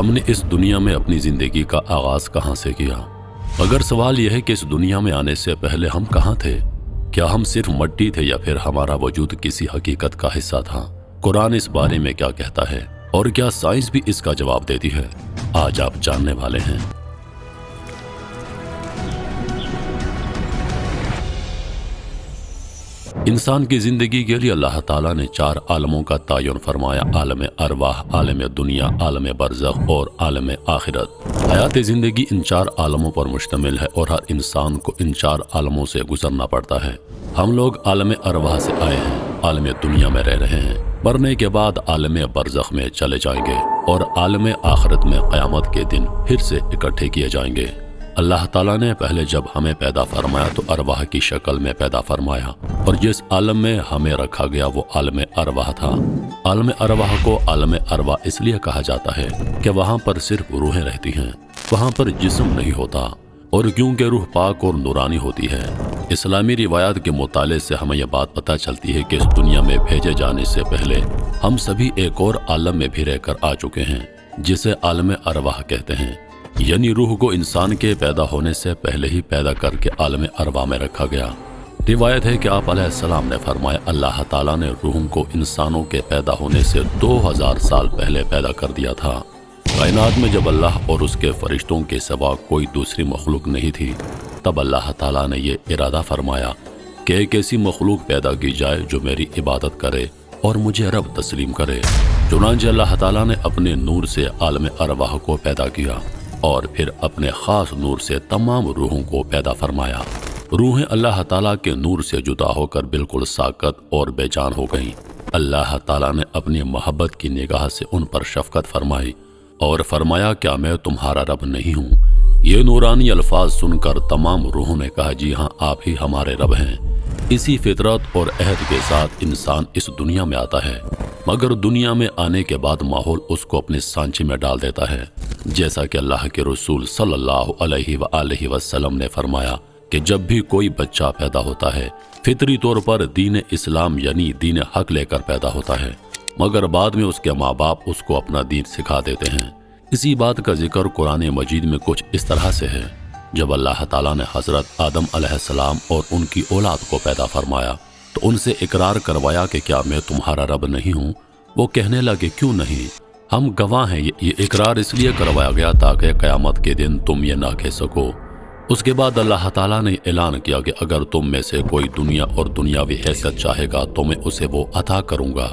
हमने इस दुनिया में अपनी जिंदगी का आगाज कहाँ से किया? अगर सवाल यह है कि इस दुनिया में आने से पहले हम कहाँ थे, क्या हम सिर्फ मिट्टी थे या फिर हमारा वजूद किसी हकीकत का हिस्सा था? कुरान इस बारे में क्या कहता है और क्या साइंस भी इसका जवाब देती है? आज आप जानने वाले हैं। इंसान की जिंदगी के लिए अल्लाह ताला ने 4 आलमों का तयन फरमाया। आलम अरवाह, आलम दुनिया, आलम बरज़ख और आलम आखिरत। हयात जिंदगी इन 4 आलमों पर मुश्तमिल है और हर इंसान को इन 4 आलमों से गुजरना पड़ता है। हम लोग आलम अरवाह से आए हैं, आलम दुनिया में रह रहे हैं, मरने के बाद आलम बरज़ख में चले जाएंगे और आलम आखिरत में क़यामत के दिन फिर से इकट्ठे किए जाएंगे। अल्लाह ताला ने पहले जब हमें पैदा फरमाया तो अरवाह की शक्ल में पैदा फरमाया और जिस आलम में हमें रखा गया वो आलम अरवाह था। आलम अरवाह को आलम अरवाह इसलिए कहा जाता है कि वहाँ पर सिर्फ रूहें रहती हैं, वहाँ पर जिस्म नहीं होता, और क्योंकि रूह पाक और नूरानी होती है। इस्लामी रिवायात के मुताले से हमें यह बात पता चलती है कि इस दुनिया में भेजे जाने से पहले हम सभी एक और आलम में भी रहकर आ चुके हैं, जिसे आलम अरवाह कहते हैं। यानी रूह को इंसान के पैदा होने से पहले ही पैदा करके आलम अरवाह में रखा गया। रिवायत है कि आप अलैहिस्सलाम ने फरमाया, अल्लाह ताला ने रूह को इंसानों के पैदा होने से 2000 साल पहले पैदा कर दिया था। कायनात में जब अल्लाह और उसके फरिश्तों के सिवा कोई दूसरी मखलूक नहीं थी, तब अल्लाह ताला ने ये इरादा फरमाया कि एक ऐसी मखलूक पैदा की जाए जो मेरी इबादत करे और मुझे रब तस्लीम करे। चुनांचे अल्लाह ताला ने अपने नूर से आलम अरवाह को पैदा किया और फिर अपने खास नूर से तमाम रूहों को पैदा फरमाया। रूहें अल्लाह ताला के नूर से जुदा होकर बिल्कुल साकत और बेजान हो गईं। अल्लाह ताला ने अपनी मोहब्बत की निगाह से उन पर शफकत फरमाई और फरमाया, क्या मैं तुम्हारा रब नहीं हूँ? ये नूरानी अल्फाज सुनकर तमाम रूहों ने कहा, जी हाँ, आप ही हमारे रब हैं। इसी फितरत और अहद के साथ इंसान इस दुनिया में आता है, मगर दुनिया में आने के बाद माहौल उसको अपने सांचे में डाल देता है। जैसा कि अल्लाह के रसूल सल्लल्लाहु अलैहि वसल्लम ने फरमाया कि जब भी कोई बच्चा पैदा होता है, फितरी तौर पर दीन इस्लाम यानी दीन हक लेकर पैदा होता है, मगर बाद में उसके माँ बाप उसको अपना दीन सिखा देते हैं। इसी बात का जिक्र कुरान मजीद में कुछ इस तरह से है। जब अल्लाह ताला ने हजरत आदम अलैहिस्सलाम और उनकी औलाद को पैदा फरमाया तो उनसे इकरार करवाया कि क्या मैं तुम्हारा रब नहीं हूँ? वो कहने लगे, क्यों नहीं, हम गवाह हैं। ये इकरार इसलिए करवाया गया ताकि क़यामत के दिन तुम ये ना कह सको। उसके बाद अल्लाह ताला ने ऐलान किया कि अगर तुम में से कोई दुनिया और दुनियावी हैसियत चाहेगा तो मैं उसे वो अता करूँगा।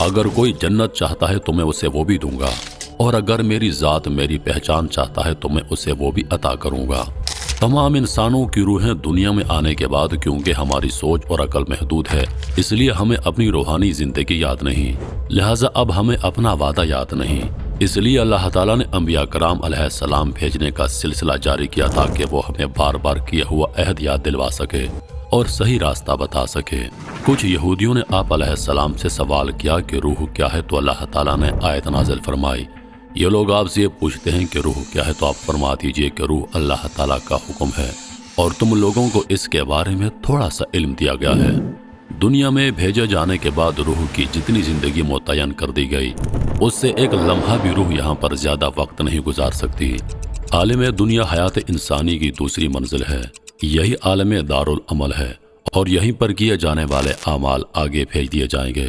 अगर कोई जन्नत चाहता है तो मैं उसे वो भी दूंगा, और अगर मेरी ज़ात मेरी पहचान चाहता है तो मैं उसे वो भी अता करूँगा। तमाम इंसानों की रूहें दुनिया में आने के बाद, क्योंकि हमारी सोच और अकल महदूद है, इसलिए हमें अपनी रूहानी जिंदगी याद नहीं, लिहाजा अब हमें अपना वादा याद नहीं। इसलिए अल्लाह ताला ने अंबिया कराम अलैहिस्सलाम भेजने का सिलसिला जारी किया ताकि वो हमें बार बार किया हुआ अहद याद दिलवा सके और सही रास्ता बता सके। कुछ यहूदियों ने आप अलैहिस्सलाम से सवाल किया कि रूह क्या है, तो अल्लाह ताला ने आयत नाज़िल फरमाई, ये लोग आपसे ये पूछते हैं कि रूह क्या है, तो आप फरमा दीजिए कि रूह अल्लाह ताला का हुक्म है और तुम लोगों को इसके बारे में थोड़ा सा इल्म दिया गया है। दुनिया में भेजे जाने के बाद रूह की जितनी जिंदगी मुतय्यन कर दी गई, उससे एक लम्हा भी रूह यहाँ पर ज्यादा वक्त नहीं गुजार सकती। आलम दुनिया हयात इंसानी की दूसरी मंजिल है, यही आलम दारुल अमल है और यहीं पर किए जाने वाले आमाल आगे भेज दिए जाएंगे।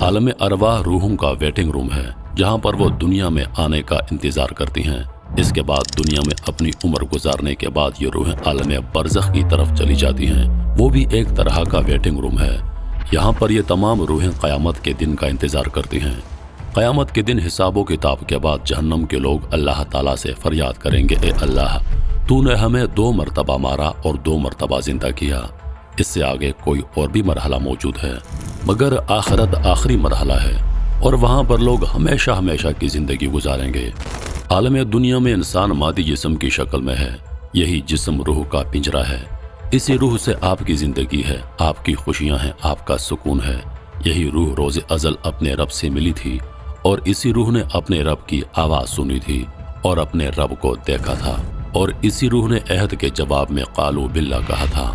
आलम अरवाह रूहों का वेटिंग रूम है, जहाँ पर वो दुनिया में आने का इंतजार करती हैं। इसके बाद दुनिया में अपनी उम्र गुजारने के बाद ये रूहें आलम बरज़ख की तरफ चली जाती हैं। वो भी एक तरह का वेटिंग रूम है। यहाँ पर ये तमाम रूहें क़यामत के दिन का इंतजार करती हैं। क़यामत के दिन हिसाब किताब के बाद जहन्नम के लोग अल्लाह ताला से फरियाद करेंगे, ए अल्लाह, तूने हमें 2 मरतबा मारा और 2 मरतबा जिंदा किया। इससे आगे कोई और भी मरहला मौजूद है, मगर आखिरत आखिरी मरहला है और वहाँ पर लोग हमेशा हमेशा की जिंदगी गुजारेंगे। आलम दुनिया में इंसान मादी जिस्म की शक्ल में है, यही जिस्म रूह का पिंजरा है। इसी रूह से आपकी जिंदगी है, आपकी खुशियाँ हैं, आपका सुकून है। यही रूह रोज़े अज़ल अपने रब से मिली थी और इसी रूह ने अपने रब की आवाज़ सुनी थी और अपने रब को देखा था, और इसी रूह ने अहद के जवाब में कालू बिल्ला कहा था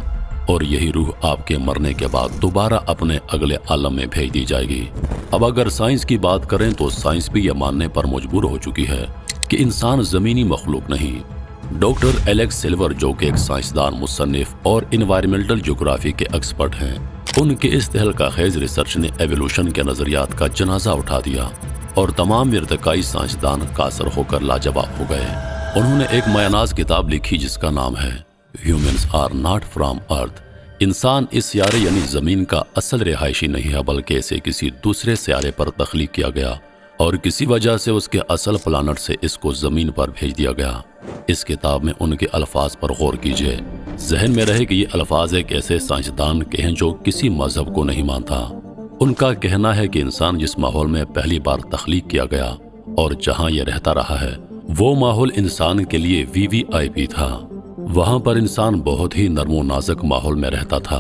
और यही रूह आपके मरने के बाद दोबारा अपने अगले आलम में भेज दी जाएगी। अब अगर साइंस की बात करें तो साइंस भी यह मानने पर मजबूर हो चुकी है कि इंसान जमीनी मखलूक नहीं। डॉक्टर एलेक्स सिल्वर, जो कि एक साइंसदान, मुसन्निफ और इन्वायरमेंटल ज्योग्राफी के एक्सपर्ट हैं, उनके इस तहलकाखेज रिसर्च ने एवोल्यूशन के नजरियात का जनाजा उठा दिया और तमाम इर्तिकाई साइंसदान कासर होकर लाजवाब हो गए। उन्होंने एक मायनाज किताब लिखी जिसका नाम है ह्यूमन्स आर नॉट फ्रॉम अर्थ। इंसान इस सियारे यानी जमीन का असल रिहायशी नहीं है, बल्कि इसे किसी दूसरे सियारे पर तख्लीक किया गया और किसी वजह से उसके असल प्लानट से इसको जमीन पर भेज दिया गया। इस किताब में उनके अल्फाज पर गौर कीजिए। जहन में रहे कि ये अल्फाज एक ऐसे साइंसदान के हैं जो किसी मजहब को नहीं मानता। उनका कहना है कि इंसान जिस माहौल में पहली बार तख्लीक किया गया और जहां यह रहता रहा है, वो माहौल इंसान के लिए वीवीआईपी था। वहां पर इंसान बहुत ही नरमो नाजुक माहौल में रहता था।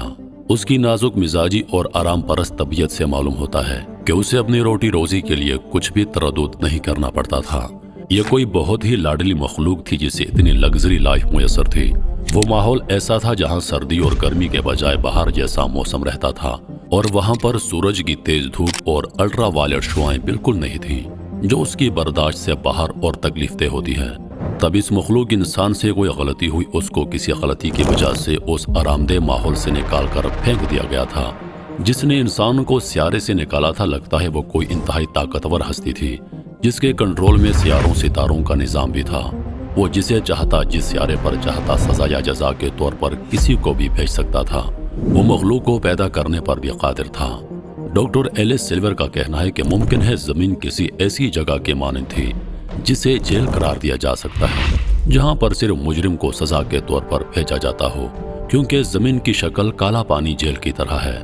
उसकी नाजुक मिजाजी और आराम परस्त तबीयत से मालूम होता है कि उसे अपनी रोटी रोजी के लिए कुछ भी तरद्दुद नहीं करना पड़ता था। यह कोई बहुत ही लाडली मखलूक थी जिसे इतनी लग्जरी लाइफ मुयसर थी। वो माहौल ऐसा था जहां सर्दी और गर्मी के बजाय बाहर जैसा मौसम रहता था और वहां पर सूरज की तेज धूप और अल्ट्रा वायलेट शुआएं बिल्कुल नहीं थी जो उसकी बर्दाश्त से बाहर और तकलीफदेह होती है। तब इस मखलूक इंसान से कोई गलती हुई, उसको किसी गलती की वजह से उस आरामदेह माहौल से निकाल कर फेंक दिया गया था। जिसने इंसान को सियारे से निकाला था, लगता है वो कोई इंतहाई ताकतवर हस्ती थी जिसके कंट्रोल में सियारों सितारों का निजाम भी था। वो जिसे चाहता, जिस सियारे पर चाहता, सजा या जजा के तौर पर किसी को भी भेज सकता था। वो मखलूक को पैदा करने पर भी कादिर था। डॉक्टर एलेक्स सिल्वर का कहना है कि मुमकिन है जमीन किसी ऐसी जगह के मानंद थी जिसे जेल करार दिया जा सकता है, जहां पर सिर्फ मुजरिम को सजा के तौर पर भेजा जाता हो, क्योंकि जमीन की शक्ल काला पानी जेल की तरह है,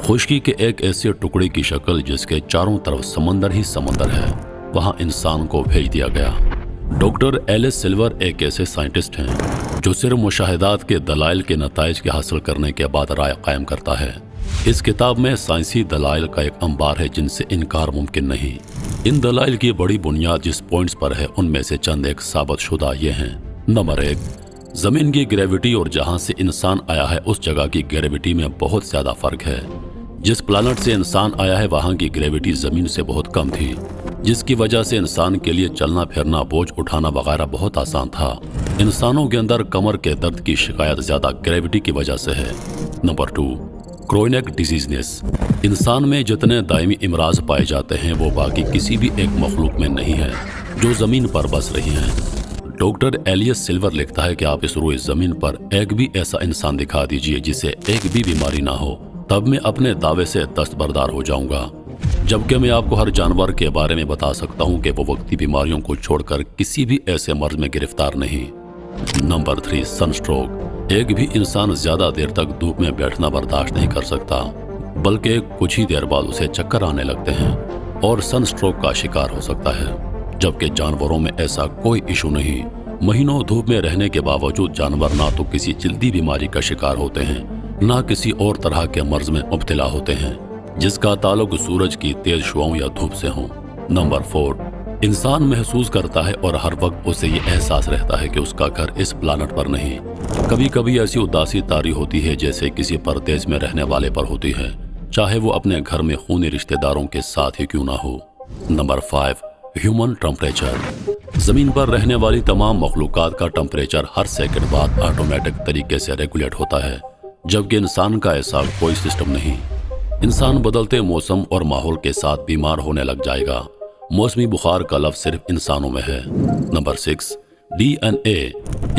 खुश्की के एक ऐसे टुकड़े की शक्ल जिसके चारों तरफ समंदर ही समंदर है। वहां इंसान को भेज दिया गया। डॉक्टर एलेक्स सिल्वर एक ऐसे साइंटिस्ट हैं जो सिर्फ मुशाहिदात के दलाइल के नताइज के हासिल करने के बाद राय कायम करता है। इस किताब में साइंसी दलाइल का एक अंबार है जिनसे इनकार मुमकिन नहीं। इन दलाइल की बड़ी बुनियाद जिस पॉइंट्स पर है उनमें से चंद एक साबित शुदा ये हैं। नंबर 1, जमीन की ग्रेविटी और जहां से इंसान आया है उस जगह की ग्रेविटी में बहुत ज्यादा फर्क है। जिस प्लानट से इंसान आया है वहां की ग्रेविटी जमीन से बहुत कम थी, जिसकी वजह से इंसान के लिए चलना फिरना, बोझ उठाना वगैरह बहुत आसान था। इंसानों के अंदर कमर के दर्द की शिकायत ज्यादा ग्रेविटी की वजह से है। Number 2, chronic diseases. इंसान में जितने दायमी इमराज पाए जाते हैं वो बाकी किसी भी एक मखलूक में नहीं है जो जमीन पर बस रही हैं। डॉक्टर एलियस सिल्वर लिखता है कि आप इस रोए जमीन पर एक भी ऐसा इंसान दिखा दीजिए जिसे एक भी बीमारी ना हो, तब मैं अपने दावे से दस्तबरदार हो जाऊंगा। जबकि मैं आपको हर जानवर के बारे में बता सकता हूं कि वो वक्ती बीमारियों को छोड़कर किसी भी ऐसे मर्ज में गिरफ्तार नहीं। Number 3, sunstroke. एक भी इंसान ज्यादा देर तक धूप में बैठना बर्दाश्त नहीं कर सकता, बल्कि कुछ ही देर बाद उसे चक्कर आने लगते हैं और सनस्ट्रोक का शिकार हो सकता है। जबकि जानवरों में ऐसा कोई इशू नहीं। महीनों धूप में रहने के बावजूद जानवर ना तो किसी जल्दी बीमारी का शिकार होते हैं, ना किसी और तरह के मर्ज में मुब्तला होते हैं जिसका ताल्लुक सूरज की तेज शुआओं या धूप से हो। नंबर 4, इंसान महसूस करता है और हर वक्त उसे ये एहसास रहता है कि उसका घर इस प्लानट पर नहीं। कभी कभी ऐसी उदासी तारी होती है जैसे किसी परदेश में रहने वाले पर होती है, चाहे वो अपने घर में खूनी रिश्तेदारों के साथ ही क्यों ना हो। Number 5, human temperature. जमीन पर रहने वाली तमाम मखलूकात का टेम्परेचर हर सेकंड बाद ऑटोमेटिक तरीके से रेगुलेट होता है, जबकि इंसान का ऐसा कोई सिस्टम नहीं। इंसान बदलते मौसम और माहौल के साथ बीमार होने लग जाएगा। मौसमी बुखार का लफ्ज सिर्फ इंसानों में है। Number 6, DNA।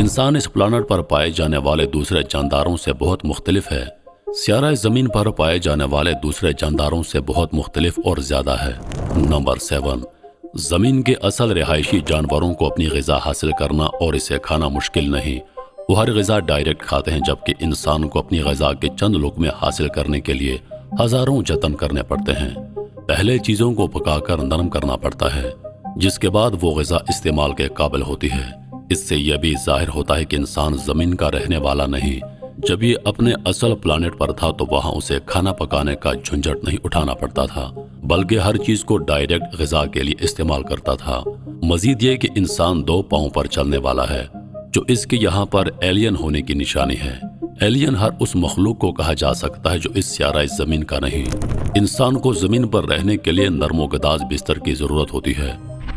इंसान इस प्लानट पर पाए जाने वाले दूसरे जानदारों से बहुत मुख्तलिफ है। सियारा जमीन पर पाए जाने वाले दूसरे जानदारों से बहुत मुख्तलिफ और ज्यादा है। नंबर 7, जमीन के असल रिहायशी जानवरों को अपनी ग़िज़ा हासिल करना और इसे खाना मुश्किल नहीं। वो हर ग़िज़ा डायरेक्ट खाते हैं, जबकि इंसान को अपनी ग़िज़ा के चंद लुक़मे हासिल करने के लिए हजारों जतन करने पड़ते हैं। पहले चीज़ों को पकाकर नरम करना पड़ता है, जिसके बाद वो ग़िज़ा इस्तेमाल के काबिल होती है। इससे यह भी जाहिर होता है कि इंसान ज़मीन का रहने वाला नहीं। जब ये अपने असल प्लानेट पर था तो वहाँ उसे खाना पकाने का झंझट नहीं उठाना पड़ता था, बल्कि हर चीज़ को डायरेक्ट ग़िज़ा के लिए इस्तेमाल करता था। मजीद ये कि इंसान 2 पाँव पर चलने वाला है, जो इसके यहाँ पर एलियन होने की निशानी है। ایلین ہر اس مخلوق کو کہا جا سکتا ہے جو اس سیارہ زمین کا نہیں۔ انسان کو زمین پر رہنے کے لیے نرم و گداز بستر کی ضرورت ہوتی ہے،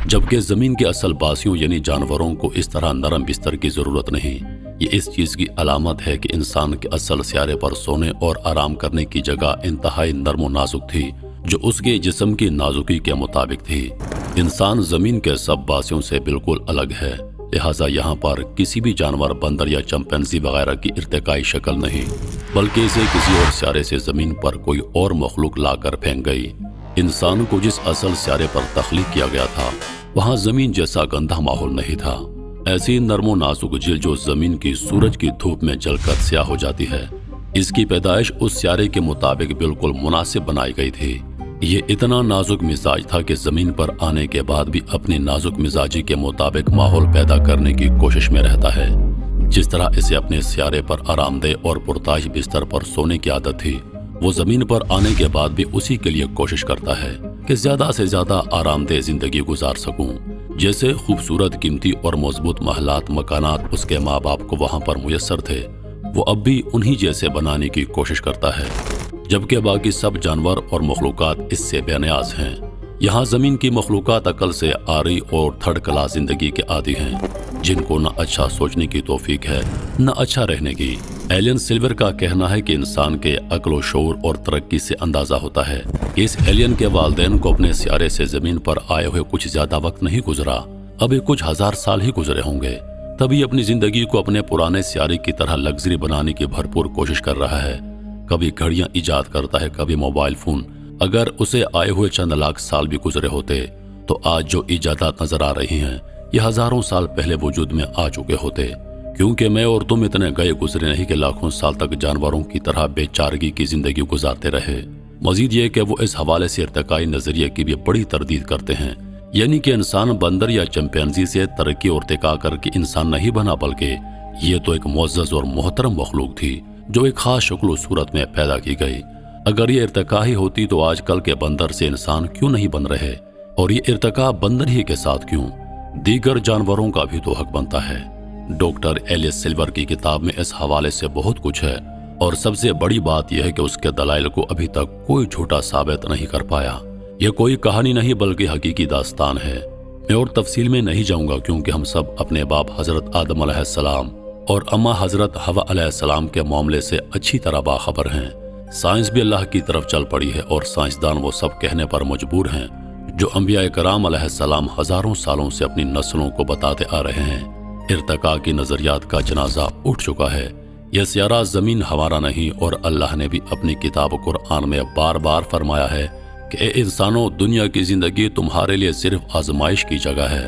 جبکہ زمین کے اصل باسیوں یعنی جانوروں کو اس طرح نرم بستر کی ضرورت نہیں۔ یہ اس چیز کی علامت ہے کہ انسان کے اصل سیارے پر سونے اور آرام کرنے کی جگہ انتہائی نرم و نازک تھی، جو اس کے جسم کی نازکی کے مطابق تھی۔ انسان زمین کے سب باسیوں سے بالکل الگ ہے، لہٰذا یہاں پر کسی بھی جانور، بندر یا چمپینزی وغیرہ کی ارتقائی شکل نہیں، بلکہ اسے کسی اور سیارے سے زمین پر کوئی اور مخلوق لا کر پھینک گئی۔ انسان کو جس اصل سیارے پر تخلیق کیا گیا تھا، وہاں زمین جیسا گندہ ماحول نہیں تھا۔ ایسی نرم و نازک جلد جو زمین کی سورج کی دھوپ میں جل کر سیاہ ہو جاتی ہے، اس کی پیدائش اس سیارے کے مطابق بالکل مناسب بنائی گئی تھی۔ یہ اتنا نازک مزاج تھا کہ زمین پر آنے کے بعد بھی اپنی نازک مزاجی کے مطابق ماحول پیدا کرنے کی کوشش میں رہتا ہے۔ جس طرح اسے اپنے سیارے پر آرام دہ اور پرتاش بستر پر سونے کی عادت تھی، وہ زمین پر آنے کے بعد بھی اسی کے لیے کوشش کرتا ہے کہ زیادہ سے زیادہ آرام دہ زندگی گزار سکوں۔ جیسے خوبصورت، قیمتی اور مضبوط محلات، مکانات اس کے ماں باپ کو وہاں پر میسر تھے، وہ اب بھی انہی جیسے بنانے کی کوشش کرتا ہے، جبکہ باقی سب جانور اور مخلوقات اس سے بے نیاز ہیں۔ یہاں زمین کی مخلوقات عقل سے عاری اور تھرڈ کلاس زندگی کے عادی ہیں، جن کو نہ اچھا سوچنے کی توفیق ہے نہ اچھا رہنے کی۔ ایلین سلور کا کہنا ہے کہ انسان کے عقل و شعور اور ترقی سے اندازہ ہوتا ہے کہ اس ایلین کے والدین کو اپنے سیارے سے زمین پر آئے ہوئے کچھ زیادہ وقت نہیں گزرا، ابھی کچھ ہزار سال ہی گزرے ہوں گے، تبھی اپنی زندگی کو اپنے پرانے سیارے کی طرح لگژری بنانے کی بھرپور کوشش کر رہا ہے۔ کبھی گھڑیاں ایجاد کرتا ہے، کبھی موبائل فون۔ اگر اسے آئے ہوئے چند لاکھ سال بھی گزرے ہوتے تو آج جو ایجادات نظر آ رہی ہیں یہ ہزاروں سال پہلے وجود میں آ چکے ہوتے، کیونکہ میں اور تم اتنے گئے گزرے نہیں کہ لاکھوں سال تک جانوروں کی طرح بے چارگی کی زندگی گزارتے رہے۔ مزید یہ کہ وہ اس حوالے سے ارتقائی نظریے کی بھی بڑی تردید کرتے ہیں، یعنی کہ انسان بندر یا چمپینزی سے ترقی اور ارتقا کر کے انسان نہیں بنا، بلکہ یہ تو ایک معزز اور محترم مخلوق تھی جو ایک خاص شکل و صورت میں پیدا کی گئی۔ اگر یہ ارتقا ہی ہوتی تو آج کل کے بندر سے انسان کیوں نہیں بن رہے، اور یہ ارتقا بندر ہی کے ساتھ کیوں؟ دیگر جانوروں کا بھی تو حق بنتا ہے۔ ڈاکٹر ایلس سلور کی کتاب میں اس حوالے سے بہت کچھ ہے، اور سب سے بڑی بات یہ ہے کہ اس کے دلائل کو ابھی تک کوئی جھوٹا ثابت نہیں کر پایا۔ یہ کوئی کہانی نہیں بلکہ حقیقی داستان ہے۔ میں اور تفصیل میں نہیں جاؤں گا، کیونکہ ہم سب اپنے باپ حضرت آدم علیہ السلام اور اماں حضرت حوا علیہ السلام کے معاملے سے اچھی طرح باخبر ہیں۔ سائنس بھی اللہ کی طرف چل پڑی ہے، اور سائنسدان وہ سب کہنے پر مجبور ہیں جو انبیاء کرام علیہ السلام ہزاروں سالوں سے اپنی نسلوں کو بتاتے آ رہے ہیں۔ ارتقاء کی نظریات کا جنازہ اٹھ چکا ہے۔ یہ سیارہ زمین ہمارا نہیں، اور اللہ نے بھی اپنی کتاب قرآن میں بار بار فرمایا ہے کہ اے انسانوں، دنیا کی زندگی تمہارے لیے صرف آزمائش کی جگہ ہے۔